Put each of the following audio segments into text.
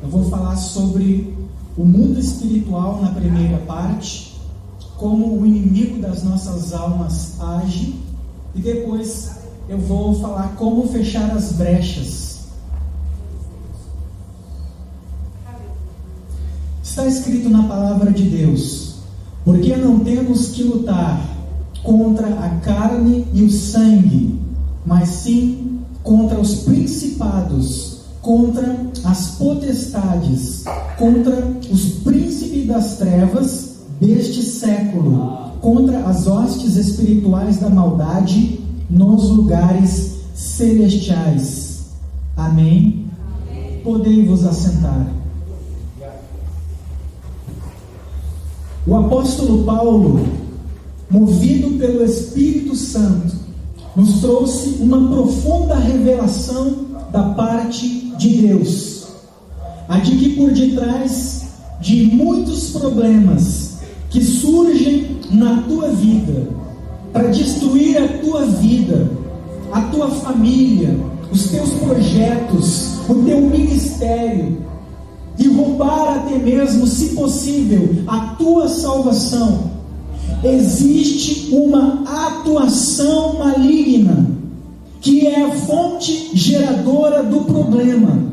Eu vou falar sobre o mundo espiritual na primeira parte, como o inimigo das nossas almas age, e depois eu vou falar como fechar as brechas. Está escrito na palavra de Deus: porque não temos que lutar contra a carne e o sangue, mas sim contra os principados, contra as potestades, contra os príncipes das trevas deste século, contra as hostes espirituais da maldade nos lugares celestiais. Amém? Podei-vos assentar. O apóstolo Paulo, movido pelo Espírito Santo, nos trouxe uma profunda revelação da parte de Deus, a de que por detrás de muitos problemas que surgem na tua vida, para destruir a tua vida, a tua família, os teus projetos, o teu ministério, e roubar até mesmo, se possível, a tua salvação, existe uma atuação maligna, que é a fonte geradora do problema.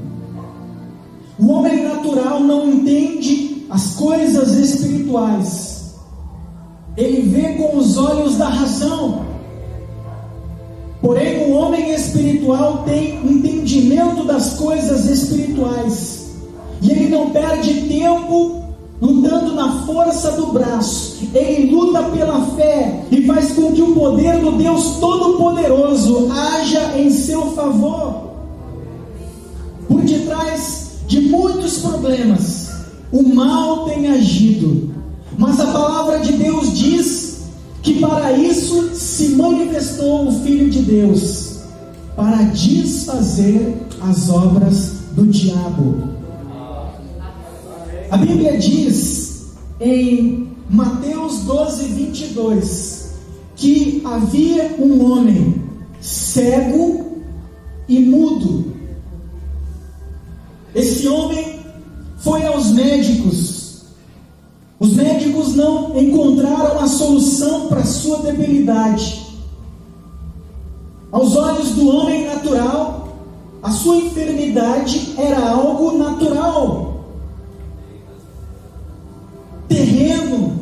O homem natural não entende as coisas espirituais. Ele vê com os olhos da razão. Porém, o homem espiritual tem entendimento das coisas espirituais. E ele não perde tempo lutando na força do braço. Ele luta pela fé e faz com que o poder do Deus Todo-Poderoso haja em seu favor. Por detrás de muitos problemas, o mal tem agido. Mas a palavra de Deus diz que para isso se manifestou o Filho de Deus, para desfazer as obras do diabo. A Bíblia diz em Mateus 12, 22, que havia um homem cego e mudo. Esse homem foi aos médicos. Os médicos não encontraram a solução para a sua debilidade. Aos olhos do homem natural, a sua enfermidade era algo natural, terreno,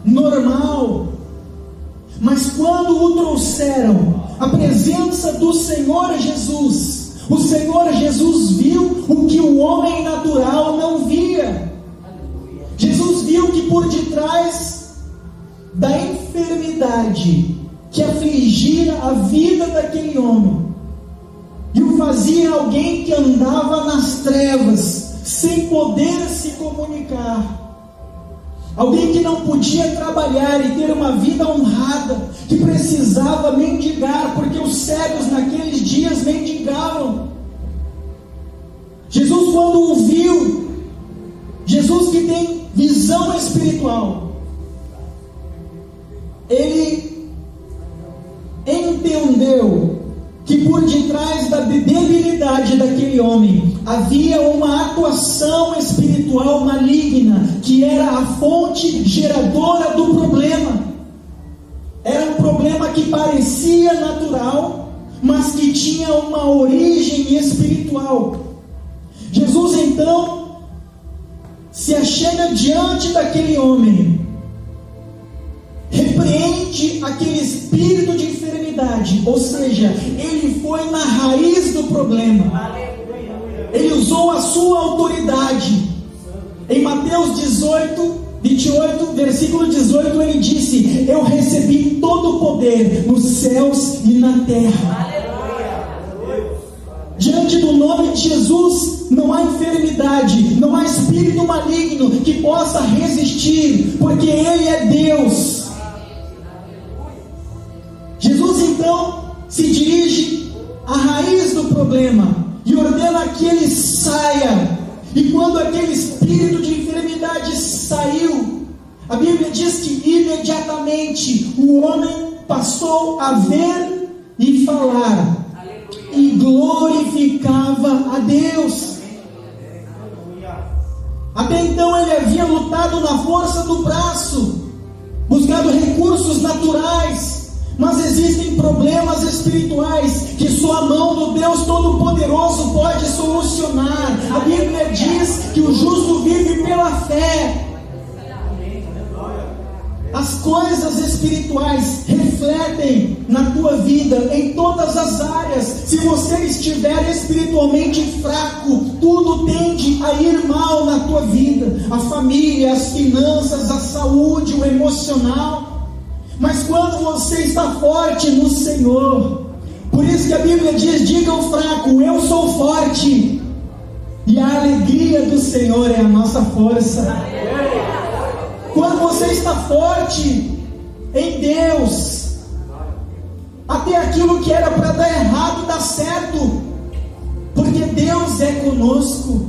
normal. Mas quando o trouxeram à presença do Senhor Jesus, o Senhor Jesus viu o que o homem natural não via. Jesus viu que por detrás da enfermidade que afligia a vida daquele homem, e o fazia alguém que andava nas trevas, sem poder se comunicar, alguém que não podia trabalhar e ter uma vida honrada, que precisava mendigar, porque os cegos naqueles dias mendigavam. Jesus, quando o viu, Jesus que tem visão espiritual, ele entendeu que por detrás da debilidade daquele homem havia uma atuação espiritual maligna, que era a fonte geradora do problema. Era um problema que parecia natural, mas que tinha uma origem espiritual. Jesus então se achega diante daquele homem, repreende aquele espírito de enfermidade, ou seja, ele foi na raiz do problema. Ele usou a sua autoridade. Em Mateus 28, versículo 18, ele disse: eu recebi todo o poder nos céus e na terra. Diante do nome de Jesus não há enfermidade, não há espírito maligno que possa resistir, porque Ele é Deus. Jesus então se dirige à raiz do problema e ordena que ele saia. E quando aquele espírito de enfermidade saiu, a Bíblia diz que imediatamente o homem passou a ver e falar, e glorificava a Deus. então ele havia lutado na força do braço, buscado recursos naturais, mas existem problemas espirituais que só a mão do Deus Todo-Poderoso pode solucionar. A Bíblia diz que o justo vive pela fé. As coisas espirituais refletem na tua vida em todas as áreas. Se você estiver espiritualmente fraco, tudo tende a ir mal na tua vida. A família, as finanças, a saúde, o emocional. Mas quando você está forte no Senhor, por isso que a Bíblia diz: diga ao fraco, eu sou forte. E a alegria do Senhor é a nossa força. Quando você está forte em Deus, até aquilo que era para dar errado dá certo, porque Deus é conosco.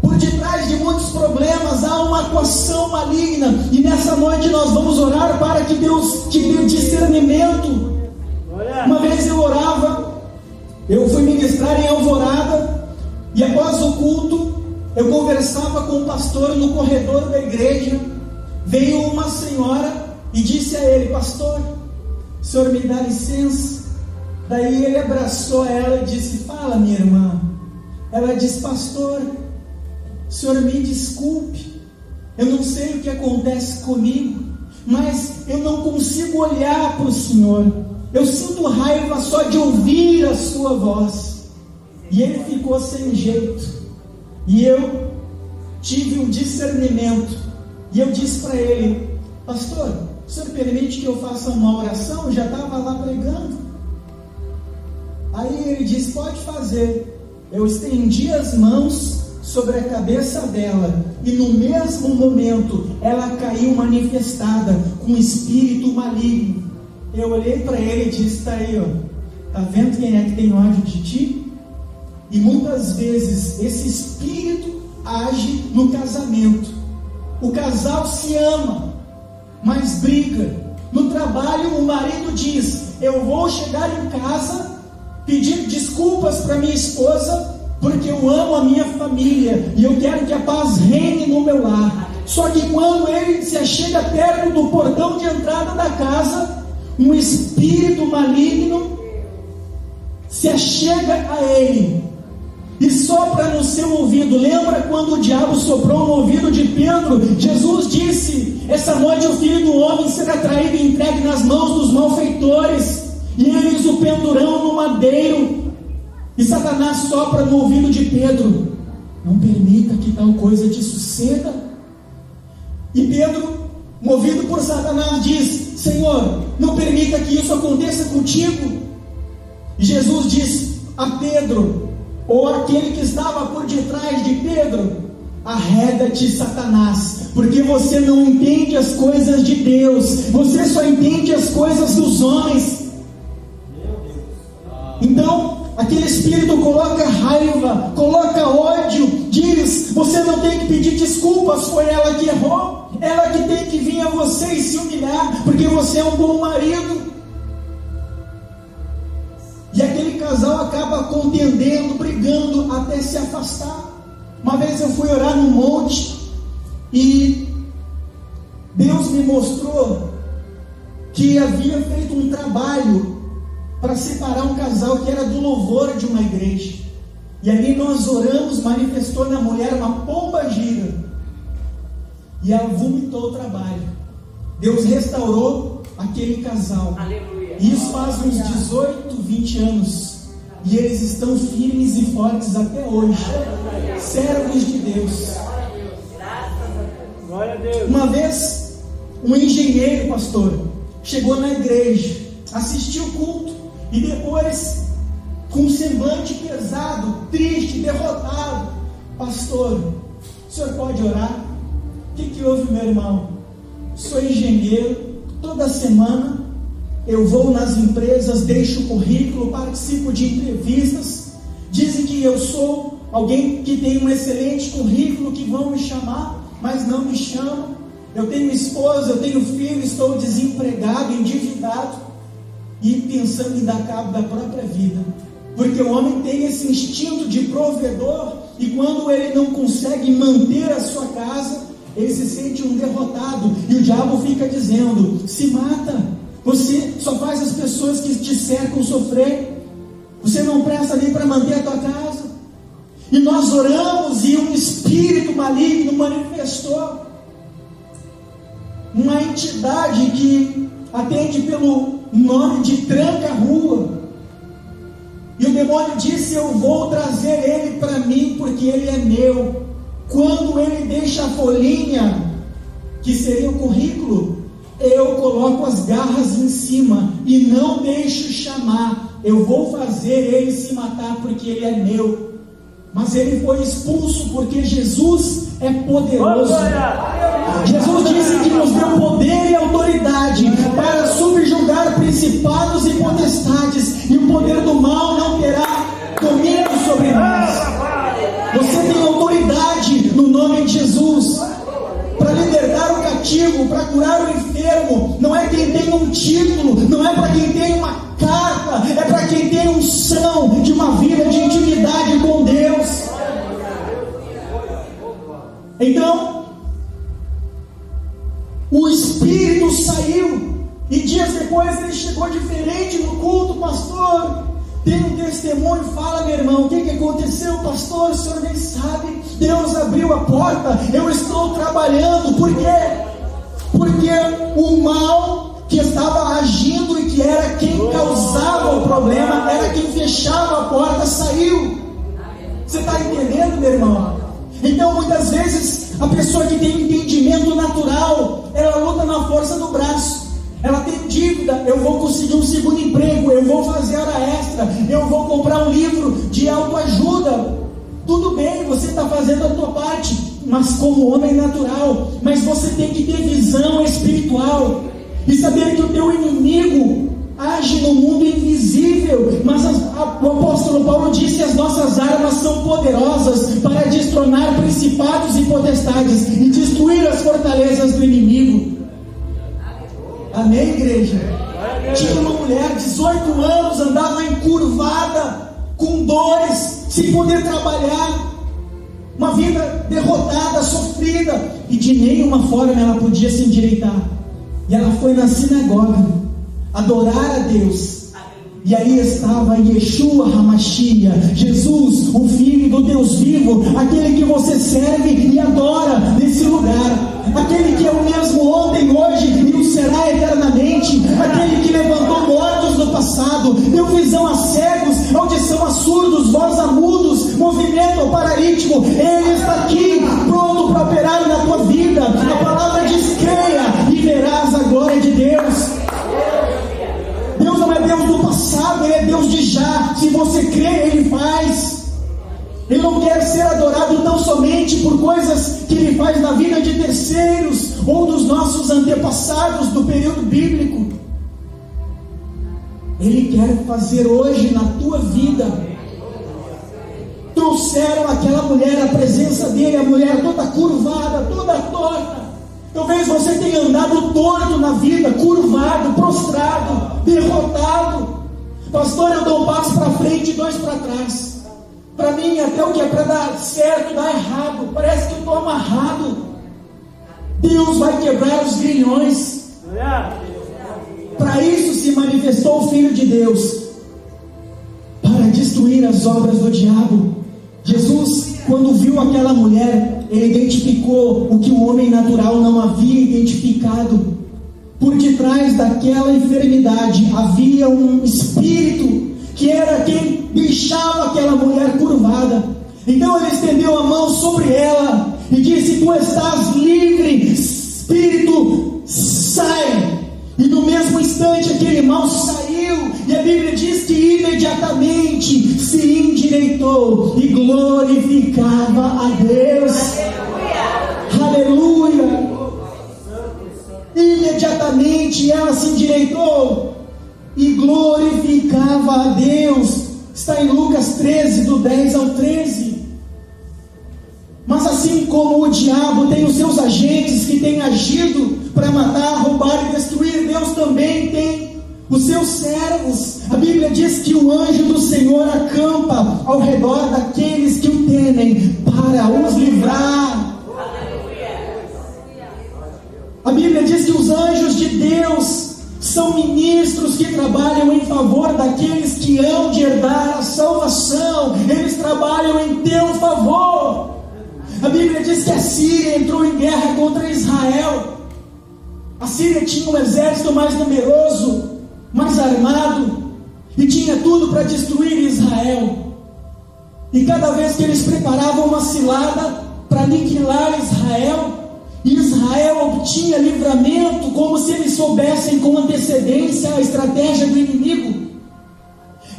Por detrás de muitos problemas há uma atuação maligna, e nessa noite nós vamos orar para que Deus te dê discernimento. Uma vez eu orava, eu fui ministrar em Alvorada, e após o culto eu conversava com o pastor no corredor da igreja. Veio uma senhora e disse a ele: pastor, o senhor me dá licença? Daí ele abraçou ela e disse: fala, minha irmã. Ela disse: pastor, o senhor me desculpe, eu não sei o que acontece comigo, mas eu não consigo olhar para o senhor, eu sinto raiva só de ouvir a sua voz. E ele ficou sem jeito. E eu tive um discernimento, e eu disse para ele: pastor, o senhor permite que eu faça uma oração? Eu já estava lá pregando. Aí ele disse: pode fazer. Eu estendi as mãos sobre a cabeça dela, e no mesmo momento ela caiu manifestada com um espírito maligno. Eu olhei para ele e disse: está aí, ó, tá vendo quem é que tem ódio de ti? E muitas vezes esse espírito age no casamento. O casal se ama, mas briga. No trabalho o marido diz: eu vou chegar em casa, pedir desculpas para minha esposa, porque eu amo a minha família e eu quero que a paz reine no meu lar. Só que quando ele se chega perto do portão de entrada da casa, um espírito maligno se achega a ele e sopra no seu ouvido. Lembra quando o diabo soprou no ouvido de Pedro? Jesus disse: essa noite o Filho do Homem será traído e entregue nas mãos dos malfeitores, e eles o pendurão no madeiro. E Satanás sopra no ouvido de Pedro: não permita que tal coisa te suceda. E Pedro, movido por Satanás, diz: Senhor, não permita que isso aconteça contigo. E Jesus diz a Pedro, ou aquele que estava por detrás de Pedro: arreda-te, Satanás, porque você não entende as coisas de Deus, você só entende as coisas dos homens. Então aquele espírito coloca raiva, coloca ódio, diz: você não tem que pedir desculpas, foi ela que errou, ela que tem que vir a você e se humilhar, porque você é um bom marido. E aquele casal acaba contendendo, brigando, até se afastar. Uma vez eu fui orar num monte, e Deus me mostrou que havia feito um trabalho para separar um casal que era do louvor de uma igreja. E ali nós oramos, manifestou na mulher uma pomba gira, e ela vomitou o trabalho. Deus restaurou aquele casal. Aleluia. Isso faz uns 18, 20 anos, e eles estão firmes e fortes até hoje, servos de Deus. Uma vez um engenheiro, pastor, chegou na igreja, assistiu o culto, e depois, com um semblante pesado, triste, derrotado: pastor, o senhor pode orar? O que houve, meu irmão? Sou engenheiro, toda semana eu vou nas empresas, deixo o currículo, participo de entrevistas, dizem que eu sou alguém que tem um excelente currículo, que vão me chamar, mas não me chamam. Eu tenho esposa, eu tenho filho, estou desempregado, endividado, e pensando em dar cabo da própria vida. Porque o homem tem esse instinto de provedor, e quando ele não consegue manter a sua casa, ele se sente um derrotado, e o diabo fica dizendo: se mata, você só faz as pessoas que te cercam sofrer, você não presta nem para manter a tua casa. E nós oramos e um espírito maligno manifestou, uma entidade que atende pelo nome de tranca-rua. E o demônio disse: eu vou trazer ele para mim, porque ele é meu. Quando ele deixa a folhinha, que seria o currículo, eu coloco as garras em cima e não deixo chamar. Eu vou fazer ele se matar, porque ele é meu. Mas ele foi expulso, porque Jesus é poderoso. Jesus disse que nos deu poder e autoridade para subjugar principados e potestades, e o poder do mal não terá domínio sobre nós. Você tem autoridade no nome de Jesus para libertar o cativo, para curar o enfermo. Não é quem tem um título, não é para quem tem uma carta, é para quem tem unção de uma vida de intimidade com Deus. Então, o espírito saiu, e dias depois ele chegou diferente no culto. Pastor, tem um testemunho? Fala, meu irmão, o que aconteceu? Pastor, o senhor nem sabe, Deus abriu a porta, eu estou trabalhando. Por quê? Porque o mal que estava agindo e que era quem causava o problema, era quem fechava a porta, saiu. Você está entendendo, meu irmão? Então, muitas vezes, a pessoa que tem entendimento natural, ela luta na força do braço. Ela tem dívida: eu vou conseguir um segundo emprego, eu vou fazer hora extra, eu vou comprar um livro de autoajuda. Tudo bem, você está fazendo a tua parte, mas como homem natural. Mas você tem que ter visão espiritual e saber que o teu inimigo age no mundo invisível. Mas o apóstolo Paulo disse: as nossas armas são poderosas para destronar principados e potestades e destruir as fortalezas do inimigo. Amém, igreja? Tinha uma mulher, 18 anos, andava encurvada, com dores, sem poder trabalhar, uma vida derrotada, sofrida, e de nenhuma forma ela podia se endireitar. E ela foi na sinagoga adorar a Deus. E aí estava Yeshua HaMashiach, Jesus, o Filho do Deus vivo, aquele que você serve e adora nesse lugar, aquele que é o mesmo ontem, hoje e o será eternamente, aquele que levantou mortos no passado, deu visão a cegos, audição a surdos, voz a mudos, movimento ao paralítico. Ele está aqui, pronto para operar na tua vida. A palavra diz: creia e verás a glória de Deus. Deus não é Deus do passado, Ele é Deus de já. Se você crê, Ele faz. Ele não quer ser adorado tão somente por coisas que Ele faz na vida de terceiros ou dos nossos antepassados do período bíblico. Ele quer fazer hoje na tua vida. Trouxeram aquela mulher à presença dele, a mulher toda curvada, toda torta. Talvez você tenha andado torto na vida, curvado, prostrado, derrotado. Pastor, eu dou um passo para frente e 2 para trás. Para mim, até o que é para dar certo, dá errado. Parece que eu estou amarrado. Deus vai quebrar os grilhões. Para isso se manifestou o Filho de Deus, para destruir as obras do diabo. Jesus, quando viu aquela mulher, ele identificou o que o homem natural não havia identificado. Por detrás daquela enfermidade havia um espírito que era quem deixava aquela mulher curvada. Então ele estendeu a mão sobre ela e disse: tu estás livre, espírito, sai. E no mesmo instante aquele mal saiu, e a Bíblia diz que imediatamente se endireitou e glorificava a Deus. Aleluia! Imediatamente ela se endireitou e glorificava a Deus. Está em Lucas 13, do 10 ao 13. Mas assim como o diabo tem os seus agentes que têm agido para matar, roubar e destruir, Deus também tem os seus servos. A Bíblia diz que o anjo do Senhor Senhor acampa ao redor daqueles que o temem para os livrar. A Bíblia diz que os anjos de Deus são ministros que trabalham em favor daqueles que hão de herdar a salvação. Eles trabalham em teu favor. A Bíblia diz que a Síria entrou em guerra contra Israel. A Síria tinha um exército mais numeroso, mais armado, e tinha tudo para destruir Israel. E cada vez que eles preparavam uma cilada para aniquilar Israel obtinha livramento, como se eles soubessem com antecedência a estratégia do inimigo.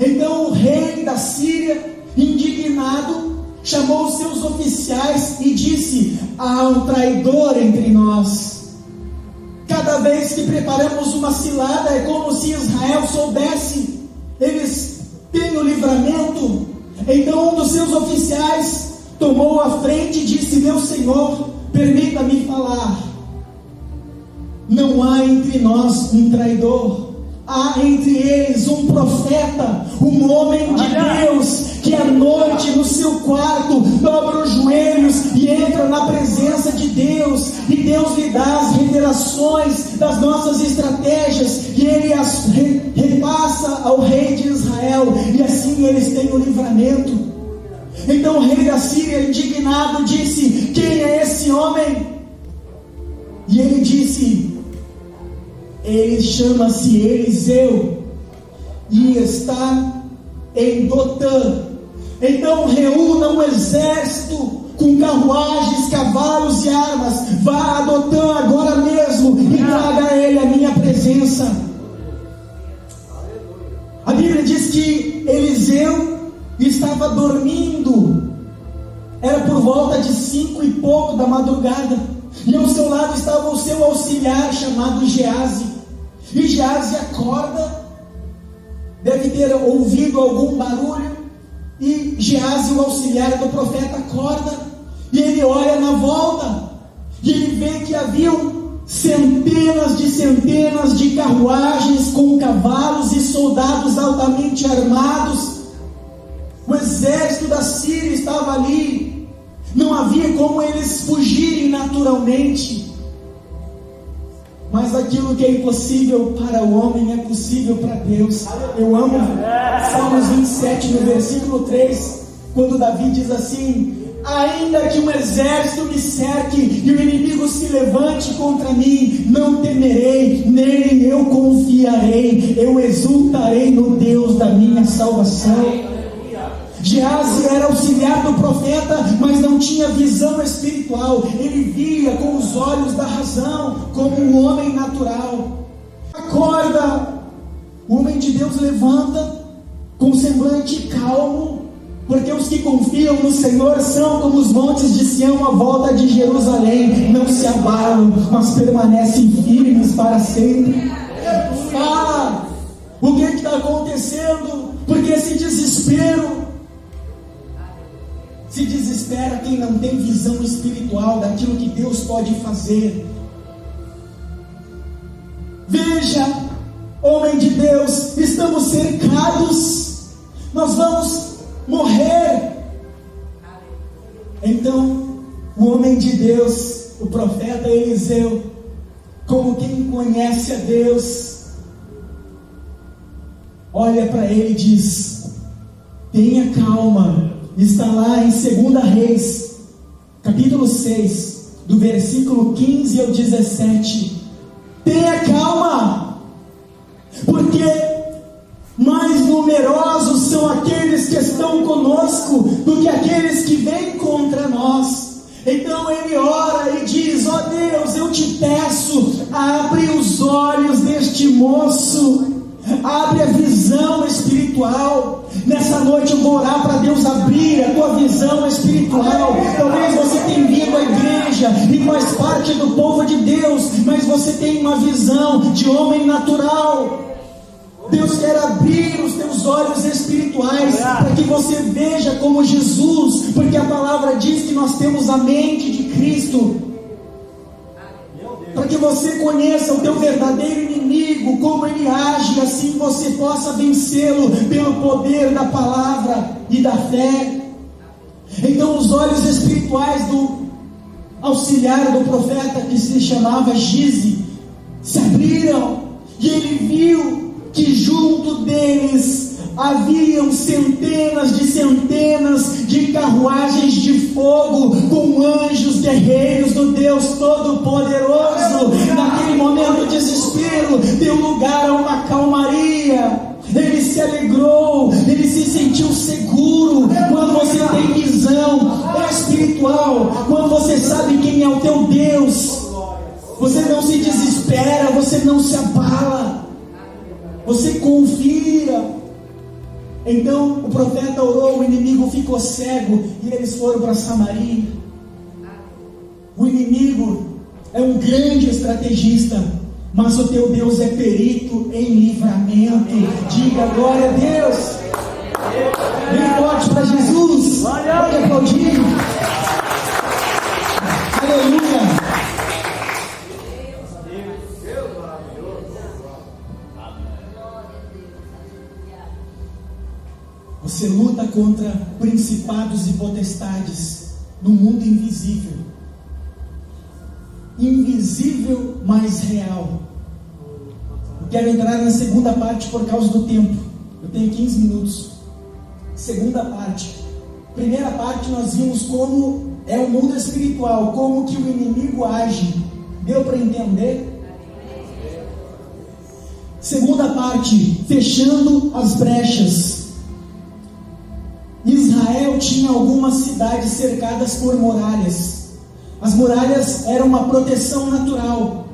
Então o rei da Síria, indignado, chamou os seus oficiais e disse: há um traidor entre nós. Cada vez que preparamos uma cilada, é como se Israel soubesse, eles têm o livramento. Então um dos seus oficiais tomou a frente e disse: meu senhor, permita-me falar. Não há entre nós um traidor. Há entre eles um profeta, um homem de Deus, que à noite no seu quarto dobra os joelhos e entra na presença de Deus, e Deus lhe dá as revelações das nossas estratégias, e ele as repassa ao rei de Israel, e assim eles têm o livramento. Então o rei da Síria, indignado, disse: quem é esse homem? E ele disse: ele chama-se Eliseu e está em Dotã. Então reúna um exército com carruagens, cavalos e armas. Vá a Dotã agora mesmo e traga a ele a minha presença. A Bíblia diz que Eliseu estava dormindo. Era por volta de 5 e pouco da madrugada, e ao seu lado estava o seu auxiliar chamado Geazi. E Geazi acorda, deve ter ouvido algum barulho, e Geazi, o auxiliar do profeta, acorda, e ele olha na volta, e ele vê que haviam centenas de carruagens com cavalos e soldados altamente armados. O exército da Síria estava ali. Não havia como eles fugirem naturalmente. Mas aquilo que é impossível para o homem é possível para Deus. Eu amo Salmos 27, no versículo 3, quando Davi diz assim: ainda que um exército me cerque e o inimigo se levante contra mim, não temerei, nele eu confiarei, eu exultarei no Deus da minha salvação. Geazi era auxiliar do profeta, mas não tinha visão espiritual. Ele via com os olhos da razão, como um homem natural. Acorda, o homem de Deus levanta com um semblante calmo, porque os que confiam no Senhor são como os montes de Sião à volta de Jerusalém, não se abalam, mas permanecem firmes para sempre. Fala, o que está acontecendo? Porque esse desespero se desespera quem não tem visão espiritual daquilo que Deus pode fazer. Veja, homem de Deus, estamos cercados, nós vamos morrer. Então, o homem de Deus, o profeta Eliseu, como quem conhece a Deus, olha para ele e diz: tenha calma. Está lá em 2 Reis, capítulo 6, do versículo 15 ao 17. Tenha calma, porque mais numerosos são aqueles que estão conosco do que aqueles que vêm contra nós. Então ele ora e diz: ó Deus, eu te peço, abre os olhos deste moço, abre a visão espiritual. Nessa noite eu vou orar para Deus abrir a tua visão espiritual. Talvez você tenha vindo à igreja e faz parte do povo de Deus, mas você tem uma visão de homem natural. Deus quer abrir os teus olhos espirituais para que você veja como Jesus, porque a palavra diz que nós temos a mente de Cristo, para que você conheça o teu verdadeiro inimigo. inimigo, como ele age, assim você possa vencê-lo pelo poder da palavra e da fé. Então os olhos espirituais do auxiliar do profeta, que se chamava Gize, se abriram, e ele viu que junto deles haviam centenas de carruagens de fogo, com anjos guerreiros do Deus Todo-Poderoso. Naquele momento o desespero deu lugar a uma calmaria. Ele se alegrou, ele se sentiu seguro. Quando você tem visão espiritual, quando você sabe quem é o teu Deus, você não se desespera, você não se abala, você confia. Então o profeta orou, o inimigo ficou cego e eles foram para Samaria. O inimigo é um grande estrategista, mas o teu Deus é perito em livramento. Diga glória a Deus. Bem forte para Jesus. Pode aplaudir. Aleluia. Você luta contra principados e potestades no mundo invisível. Invisível, mas real. Eu quero entrar na segunda parte por causa do tempo. Eu tenho 15 minutos. Segunda parte. Primeira parte nós vimos como é o mundo espiritual, como que o inimigo age. Deu para entender? Segunda parte, fechando as brechas. Israel tinha algumas cidades cercadas por muralhas. As muralhas eram uma proteção natural.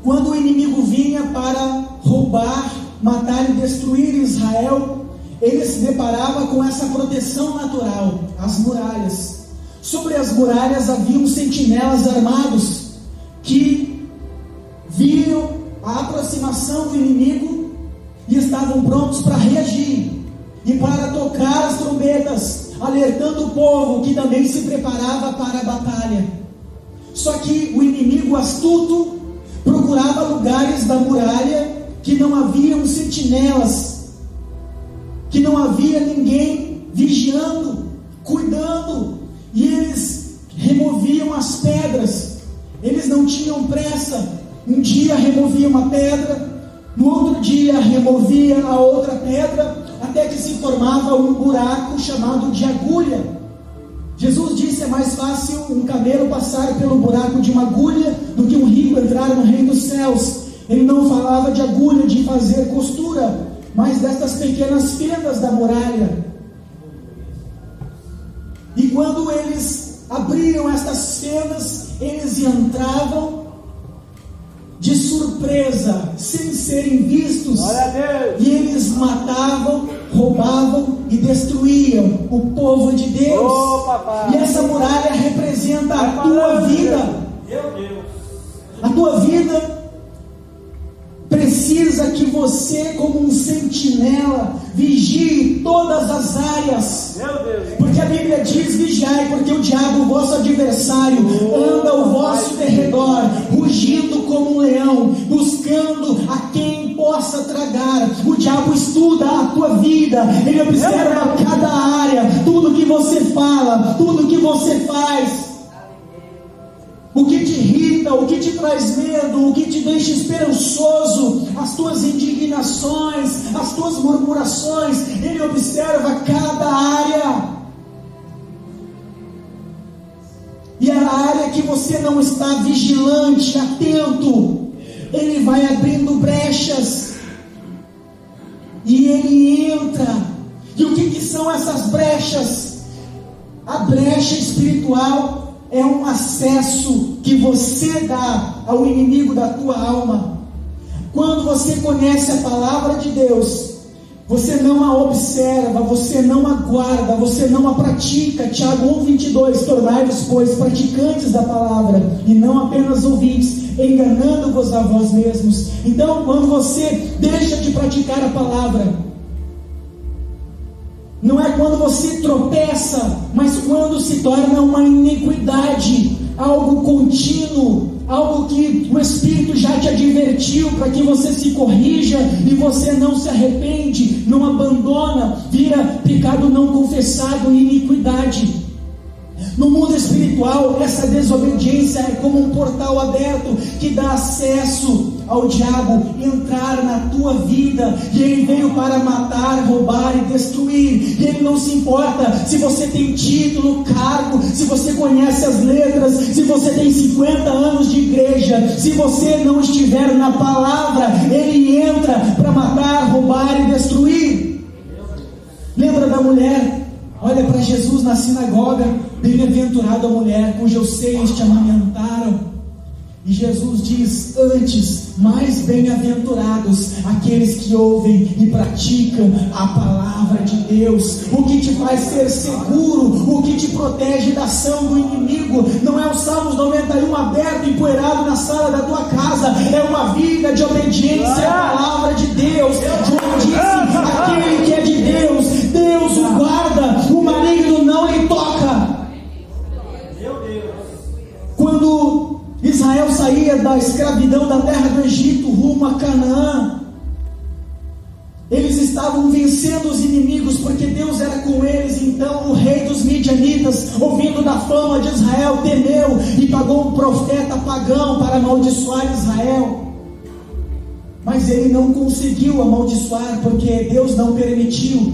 Quando o inimigo vinha para roubar, matar e destruir Israel, ele se deparava com essa proteção natural, as muralhas. Sobre as muralhas haviam sentinelas armados que viam a aproximação do inimigo e estavam prontos para reagir e para tocar as trombetas, alertando o povo que também se preparava para a batalha. Só que o inimigo astuto procurava lugares da muralha que não haviam sentinelas, que não havia ninguém vigiando, cuidando, e eles removiam as pedras. Eles não tinham pressa. Um dia removia uma pedra, no outro dia removia a outra pedra, até que se formava um buraco chamado de agulha. Jesus disse: é mais fácil um camelo passar pelo buraco de uma agulha do que um rico entrar no reino dos céus. Ele não falava de agulha, de fazer costura, mas destas pequenas fendas da muralha. E quando eles abriam estas fendas, eles entravam de surpresa, sem serem vistos, e eles matavam, roubavam e destruíam o povo de Deus. E essa muralha representa a tua vida. A tua vida precisa que você, como um sentinela, vigie todas as áreas. Porque a Bíblia diz: vigiai, porque o diabo, vosso adversário, anda ao vosso derredor, rugindo como um leão, buscando a quem possa tragar. O diabo estuda a tua vida, ele observa cada área, tudo que você fala, tudo que você faz. O que te irrita, o que te traz medo, o que te deixa esperançoso, as tuas indignações, as tuas murmurações, ele observa cada área. E a área que você não está vigilante, atento, ele vai abrindo brechas, e ele entra. E o que são essas brechas? A brecha espiritual é um acesso que você dá ao inimigo da tua alma. Quando você conhece a palavra de Deus, você não a observa, você não a guarda, você não a pratica. Tiago 1,22: tornai-vos, pois, praticantes da palavra, e não apenas ouvintes, enganando-vos a vós mesmos. Então, quando você deixa de praticar a palavra, não é quando você tropeça, mas quando se torna uma iniquidade, algo contínuo, algo que o Espírito já te advertiu para que você se corrija e você não se arrepende, não abandona, vira pecado não confessado e iniquidade. No mundo espiritual, essa desobediência é como um portal aberto que dá acesso ao diabo entrar na tua vida, e ele veio para matar, roubar e destruir, e ele não se importa se você tem título, cargo, se você conhece as letras, se você tem 50 anos de igreja, se você não estiver na palavra, ele entra para matar, roubar e destruir. Lembra da mulher? Olha para Jesus na sinagoga, bem-aventurada a mulher cujos seios te amamentaram. E Jesus diz: antes, mais bem-aventurados aqueles que ouvem e praticam a palavra de Deus. O que te faz ser seguro, o que te protege da ação do inimigo, não é o Salmos 91 aberto, empoeirado na sala da tua casa, é uma vida de obediência à palavra de Deus. João disse: aquele que é de Deus, Deus o guarda, o maligno não lhe toca. Quando Israel saía da escravidão da terra do Egito rumo a Canaã, eles estavam vencendo os inimigos porque Deus era com eles. Então o rei dos midianitas, ouvindo da fama de Israel, temeu e pagou um profeta pagão para amaldiçoar Israel. Mas ele não conseguiu amaldiçoar porque Deus não permitiu.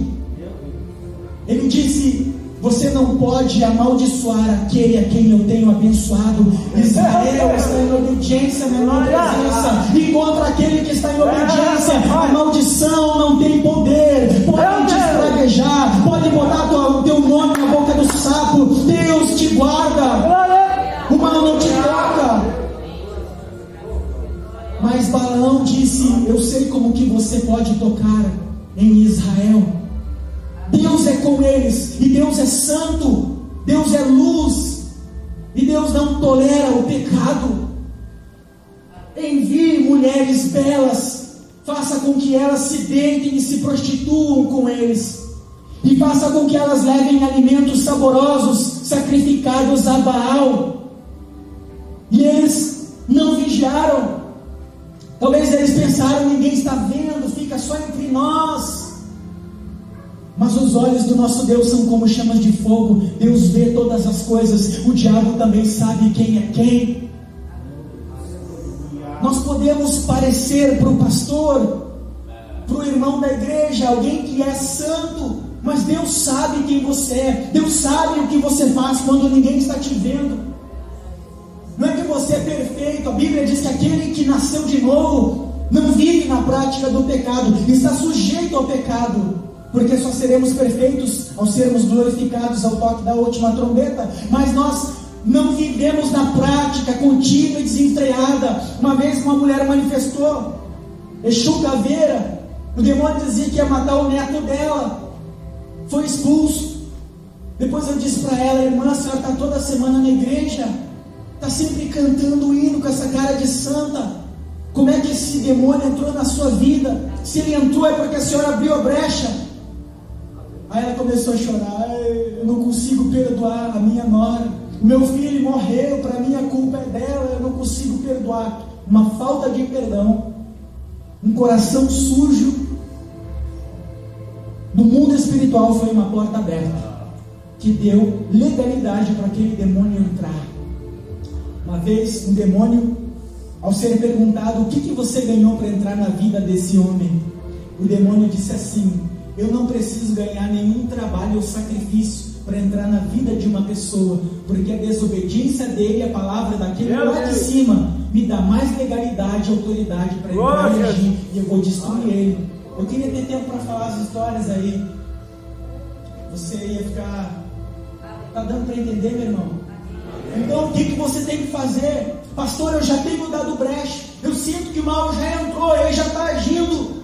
Ele disse: você não pode amaldiçoar aquele a quem eu tenho abençoado. Israel está em obediência, menor presença, e contra aquele que está em obediência, a maldição não tem poder. Pode te espraguejar, pode botar o teu nome na boca do sapo, Deus te guarda, o mal não te toca. Mas Balaão disse: eu sei como que você pode tocar em Israel. Deus é com eles, e Deus é santo, Deus é luz, e Deus não tolera o pecado. Envie mulheres belas, faça com que elas se deitem e se prostituam com eles, e faça com que elas levem alimentos saborosos sacrificados a Baal. E eles não vigiaram. Talvez eles pensaram: ninguém está vendo, fica só entre nós. Mas os olhos do nosso Deus são como chamas de fogo. Deus vê todas as coisas. O diabo também sabe quem é quem. Nós podemos parecer para o pastor, para o irmão da igreja, alguém que é santo, mas Deus sabe quem você é. Deus sabe o que você faz quando ninguém está te vendo. Não é que você é perfeito. A Bíblia diz que aquele que nasceu de novo não vive na prática do pecado, está sujeito ao pecado, porque só seremos perfeitos ao sermos glorificados ao toque da última trombeta. Mas nós não vivemos na prática contínua e desenfreada. Uma vez uma mulher manifestou: Exu Caveira, o demônio dizia que ia matar o neto dela, foi expulso. Depois eu disse para ela: irmã, a senhora está toda semana na igreja, está sempre cantando hino com essa cara de santa, como é que esse demônio entrou na sua vida? Se ele entrou é porque a senhora abriu a brecha. Aí ela começou a chorar: eu não consigo perdoar a minha nora, o meu filho morreu, para mim a culpa é dela, eu não consigo perdoar. Uma falta de perdão, um coração sujo. No mundo espiritual foi uma porta aberta, que deu legalidade para aquele demônio entrar. Uma vez um demônio, ao ser perguntado: o que você ganhou para entrar na vida desse homem? O demônio disse assim: eu não preciso ganhar nenhum trabalho ou sacrifício para entrar na vida de uma pessoa, porque a desobediência dele, a palavra daquele lá de cima, me dá mais legalidade e autoridade para entrar e agir, e eu vou destruir ele. Eu queria ter tempo para falar as histórias aí. Você ia ficar... Está dando para entender, meu irmão? Então o que você tem que fazer? Pastor, eu já tenho dado brecha, eu sinto que o mal já entrou, ele já está agindo.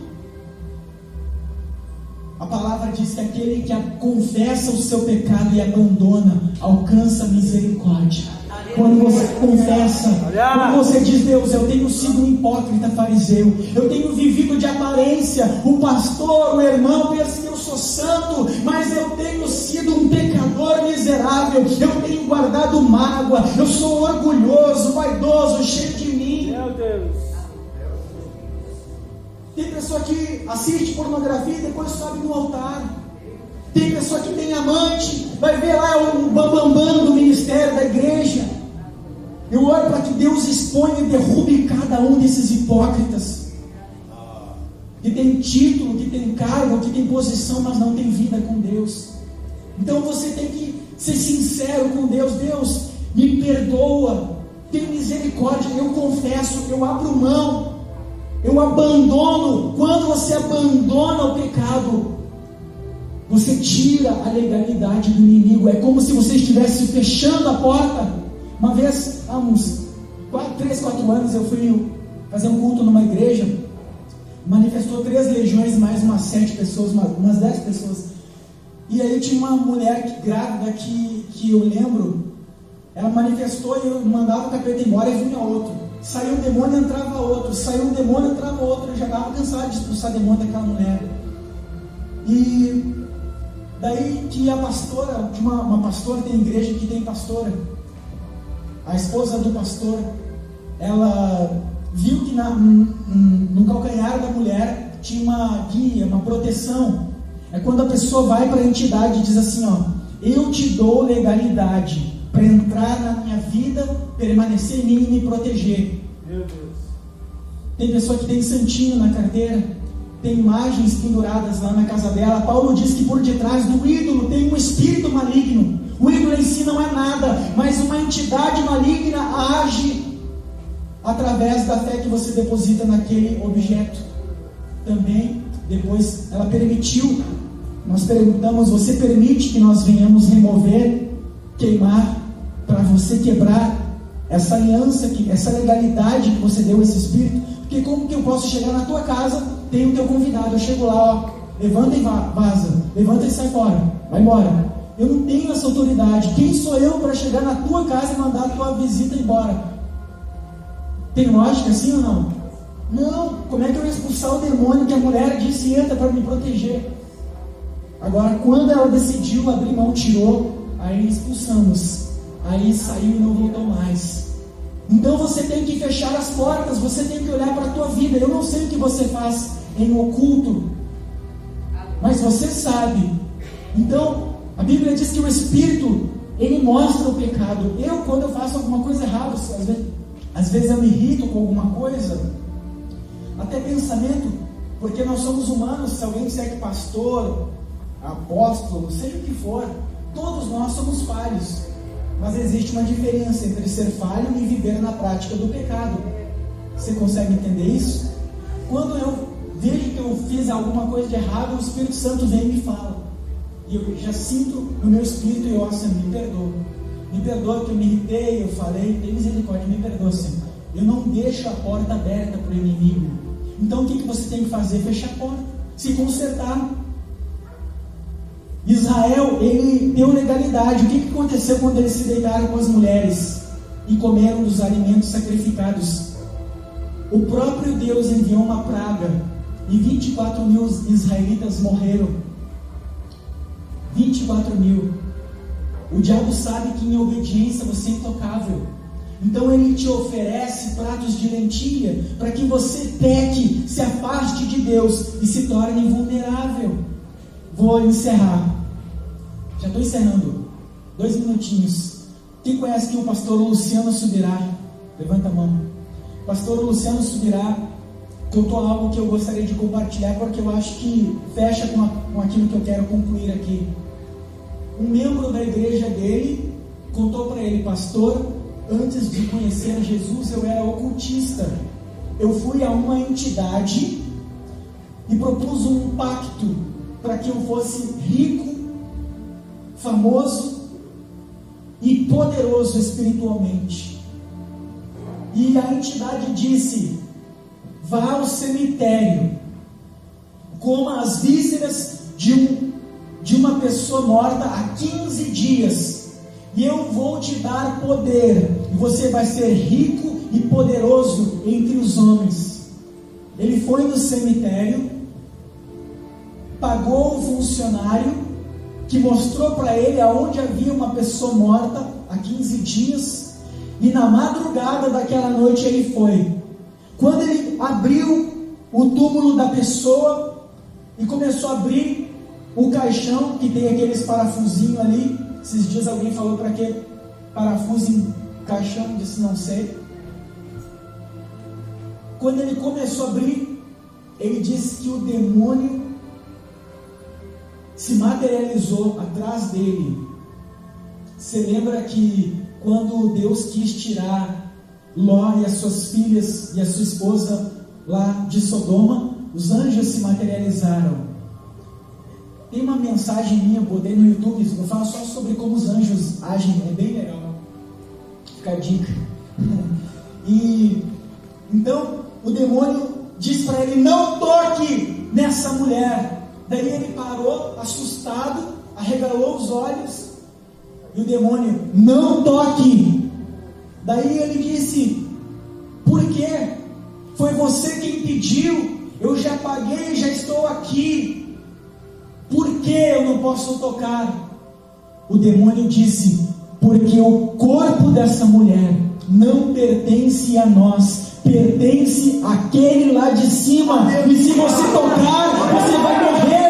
A palavra palavra diz que aquele que confessa o seu pecado e abandona, alcança misericórdia. Quando você confessa, quando você diz: Deus, eu tenho sido um hipócrita fariseu, eu tenho vivido de aparência, o pastor, o irmão pensa que eu sou santo, mas eu tenho sido um pecador miserável, eu tenho guardado mágoa, eu sou orgulhoso, vaidoso, cheio de mim. Meu Deus. Tem pessoa que assiste pornografia e depois sobe no altar. Tem pessoa que tem amante, vai ver lá o bambambam do ministério, da igreja. Eu oro para que Deus exponha e derrube cada um desses hipócritas, que tem título, que tem cargo, que tem posição, mas não tem vida com Deus. Então você tem que ser sincero com Deus. Deus, me perdoa, tem misericórdia, eu confesso, eu abro mão, eu abandono. Quando você abandona o pecado, você tira a legalidade do inimigo. É como se você estivesse fechando a porta. Uma vez, há uns 3, 4 anos, eu fui fazer um culto numa igreja, manifestou 3 legiões, mais umas 7 pessoas, umas 10 pessoas. E aí tinha uma mulher grávida que eu lembro, ela manifestou e eu mandava o capeta embora e vinha outro. Saiu um demônio, entrava outro. Saiu um demônio, entrava outro. Eu já estava cansado de expulsar demônio daquela mulher. E daí que a pastora, uma pastora, tem igreja que tem pastora. A esposa do pastor, ela viu que no calcanhar da mulher tinha uma guia, uma proteção. É quando a pessoa vai para a entidade e diz assim: ó, eu te dou legalidade para entrar na minha vida, permanecer em mim e me proteger. Meu Deus. Tem pessoa que tem santinho na carteira, tem imagens penduradas lá na casa dela. Paulo diz que por detrás do ídolo tem um espírito maligno. O ídolo em si não é nada, mas uma entidade maligna age através da fé que você deposita naquele objeto. Também, depois, ela permitiu. Nós perguntamos: você permite que nós venhamos remover, queimar, para você quebrar essa aliança, essa legalidade que você deu a esse espírito? Porque como que eu posso chegar na tua casa, tem o teu convidado, eu chego lá, ó, levanta e vaza, levanta e sai fora, vai embora. Eu não tenho essa autoridade. Quem sou eu para chegar na tua casa e mandar a tua visita embora? Tem lógica assim ou não? Não. Como é que eu ia expulsar o demônio que a mulher disse entra para me proteger? Agora, quando ela decidiu abrir mão, tirou, aí expulsamos. Aí saiu e não voltou mais. Então você tem que fechar as portas, você tem que olhar para a tua vida. Eu não sei o que você faz em oculto, mas você sabe. Então, a Bíblia diz que o Espírito, ele mostra o pecado. Quando eu faço alguma coisa errada, às vezes eu me irrito com alguma coisa, até pensamento, porque nós somos humanos. Se alguém disser que pastor, apóstolo, seja o que for, todos nós somos falhos. Mas existe uma diferença entre ser falho e viver na prática do pecado. Você consegue entender isso? Quando eu vejo que eu fiz alguma coisa de errado, o Espírito Santo vem e me fala. E eu já sinto no meu espírito, e eu, Senhor, me perdoa. Me perdoa que eu me irritei, eu falei, tem misericórdia, me perdoa, Senhor. Eu não deixo a porta aberta para o inimigo. Então o que você tem que fazer? Fechar a porta, se consertar. Israel, ele deu legalidade. O que aconteceu quando eles se deitaram com as mulheres e comeram dos alimentos sacrificados? O próprio Deus enviou uma praga e 24 mil israelitas morreram. 24 mil. O diabo sabe que em obediência você é intocável. Então ele te oferece pratos de lentilha para que você peque, se afaste de Deus e se torne invulnerável. Vou encerrar. Já estou encerrando. 2 minutinhos. Quem conhece aqui o pastor Luciano Subirá? Levanta a mão. Pastor Luciano Subirá contou algo que eu gostaria de compartilhar, porque eu acho que fecha com aquilo que eu quero concluir aqui. Um membro da igreja dele contou para ele: pastor, antes de conhecer Jesus eu era ocultista. Eu fui a uma entidade e propus um pacto para que eu fosse rico, famoso e poderoso espiritualmente. E a entidade disse: vá ao cemitério, coma as vísceras de um uma pessoa morta há 15 dias, e eu vou te dar poder, e você vai ser rico e poderoso entre os homens. Ele foi no cemitério, pagou o funcionário, que mostrou para ele aonde havia uma pessoa morta há 15 dias, e na madrugada daquela noite ele foi. Quando ele abriu o túmulo da pessoa e começou a abrir o caixão, que tem aqueles parafusinhos ali, esses dias alguém falou para que parafuso em caixão, disse não sei. Quando ele começou a abrir, ele disse que o demônio se materializou atrás dele. Você lembra que quando Deus quis tirar Ló e as suas filhas e a sua esposa lá de Sodoma, os anjos se materializaram. Tem uma mensagem minha, botei no YouTube, eu falo só sobre como os anjos agem, é bem legal. Fica a dica. E então o demônio disse para ele: não toque nessa mulher. Daí ele parou, assustado, arregalou os olhos, e o demônio: não toque. Daí ele disse: por quê? Foi você quem pediu, eu já paguei, já estou aqui. Por que eu não posso tocar? O demônio disse: porque o corpo dessa mulher não pertence a nós, pertence àquele lá de cima, e se você tocar, você vai morrer.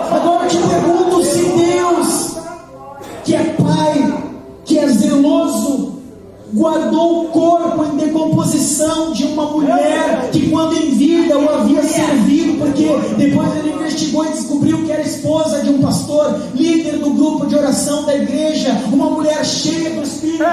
Agora eu te pergunto, se Deus, que é Pai, que é zeloso, guardou o corpo em decomposição de uma mulher que quando em vida o havia servido, porque depois ele investigou e descobriu que era esposa de um pastor, líder do grupo de oração da igreja, uma mulher cheia do Espírito.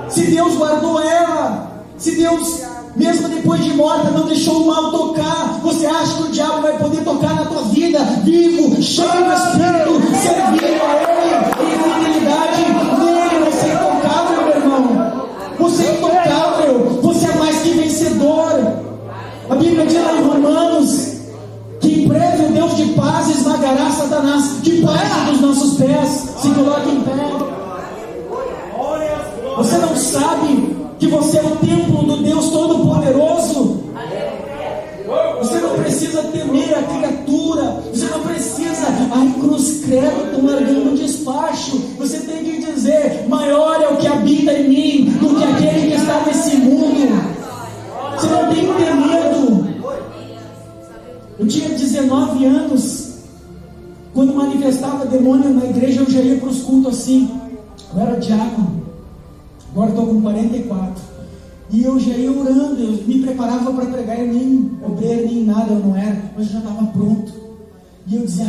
Se Deus guardou ela, se Deus, mesmo depois de morta, não deixou o mal tocar, você acha que o diabo vai poder tocar na tua vida, vivo, cheio do Espírito, servindo a Ele em fidelidade? Nele você é intocável, meu irmão. Você é intocável, você é mais que vencedor. A Bíblia diz lá em Romanos que em breve o Deus de paz esmagará Satanás debaixo dos nossos pés. Se coloque em pé. Você não sabe que você é o templo do Deus Todo-Poderoso? Você não precisa temer a criatura. Você não precisa, ai, cruz credo, estou largando um despacho. Você tem que dizer: maior é o que habita em mim do que aquele que está nesse mundo. Você não tem que ter medo. Eu tinha 19 anos. Quando manifestava demônio na igreja, eu já ia para os cultos assim. Eu era diácono. Agora estou com 44. E eu já ia orando, eu me preparava para pregar, eu nem obreiro, nem nada, eu não era, mas eu já estava pronto. E eu dizia: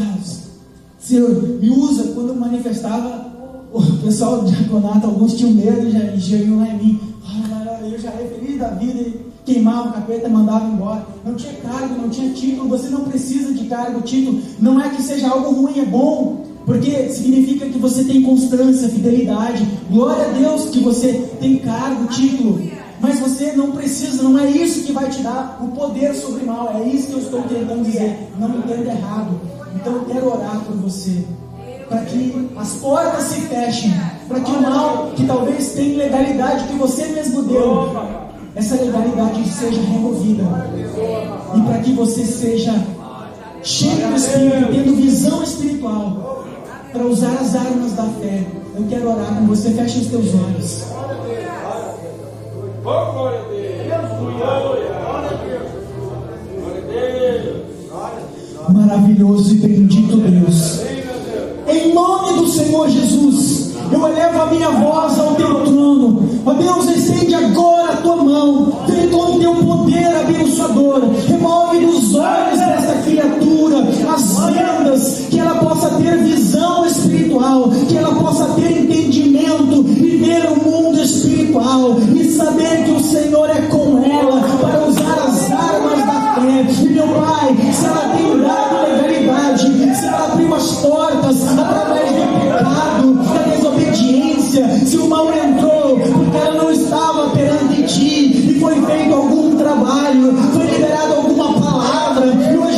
Senhor, me usa. Quando eu manifestava, o pessoal do diaconato, alguns tinham medo, já iam lá em mim. Eu já ia feliz da vida, e queimava o capeta, mandava embora. Não tinha cargo, não tinha título. Você não precisa de cargo, título. Não é que seja algo ruim, é bom, porque significa que você tem constância, fidelidade. Glória a Deus que você tem cargo, título. Mas você não precisa, não é isso que vai te dar o poder sobre o mal. É isso que eu estou tentando dizer. Não me entenda errado. Então eu quero orar por você, para que as portas se fechem, para que o mal, que talvez tenha legalidade que você mesmo deu, essa legalidade seja removida, e para que você seja cheio do Espírito, tendo visão espiritual, para usar as armas da fé. Eu quero orar com você. Feche os teus olhos. Maravilhoso e bendito Deus, em nome do Senhor Jesus, eu elevo a minha voz ao teu trono. Ó Deus, estende agora a tua mão, vem com o teu poder abençoador, remove dos olhos dessa criatura as vendas, que ela possa ter visão espiritual, que ela possa ter entendimento e ver o mundo espiritual, e saber que o Senhor é com ela, para usar as armas da fé. E meu Pai, se ela tem dado legalidade, se ela abriu as portas através do pecado, da desobediência, se o mal entrou porque ela não estava perante ti, e foi feito algum trabalho, foi liberada alguma palavra, e hoje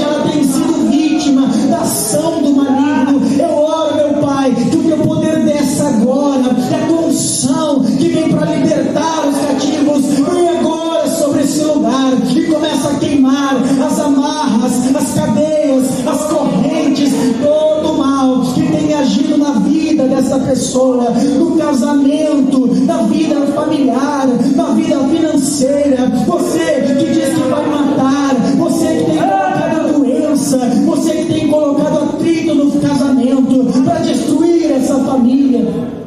pessoa, no casamento, na vida familiar, na vida financeira. Você que diz que vai matar, você que tem colocado a doença, você que tem colocado atrito no casamento para destruir essa família.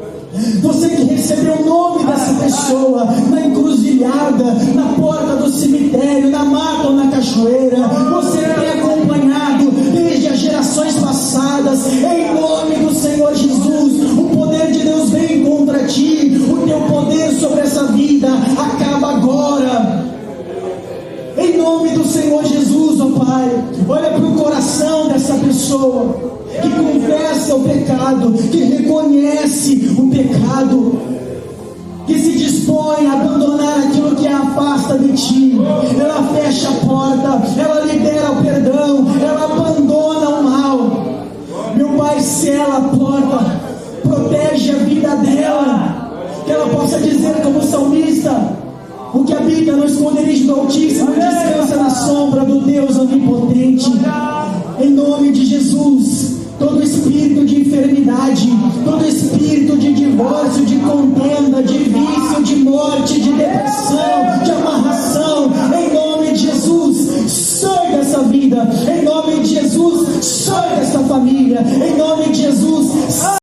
Você que recebeu o nome dessa pessoa na encruzilhada, na porta do cemitério, na mata ou na cachoeira. Você que tem acompanhado desde as gerações passadas, em nome do Senhor Jesus, o poder de Deus vem contra ti. O teu poder sobre essa vida acaba agora, em nome do Senhor Jesus, ó Pai. Olha para o coração dessa pessoa que confessa o pecado, que reconhece o pecado, que se dispõe a abandonar aquilo que a afasta de ti. Ela fecha a porta, ela libera o perdão, ela abandona o mal. Meu Pai, sela a porta, protege a vida dela, que ela possa dizer como salmista: o que habita no esconderijo do Altíssimo descansa na sombra do Deus Onipotente. Em nome de Jesus, todo espírito de enfermidade, todo espírito de divórcio, de contenda, de vício, de morte, de depressão, de amarração, em nome de Jesus, sai dessa vida. Em nome de Jesus, sai dessa família. Em nome de Jesus,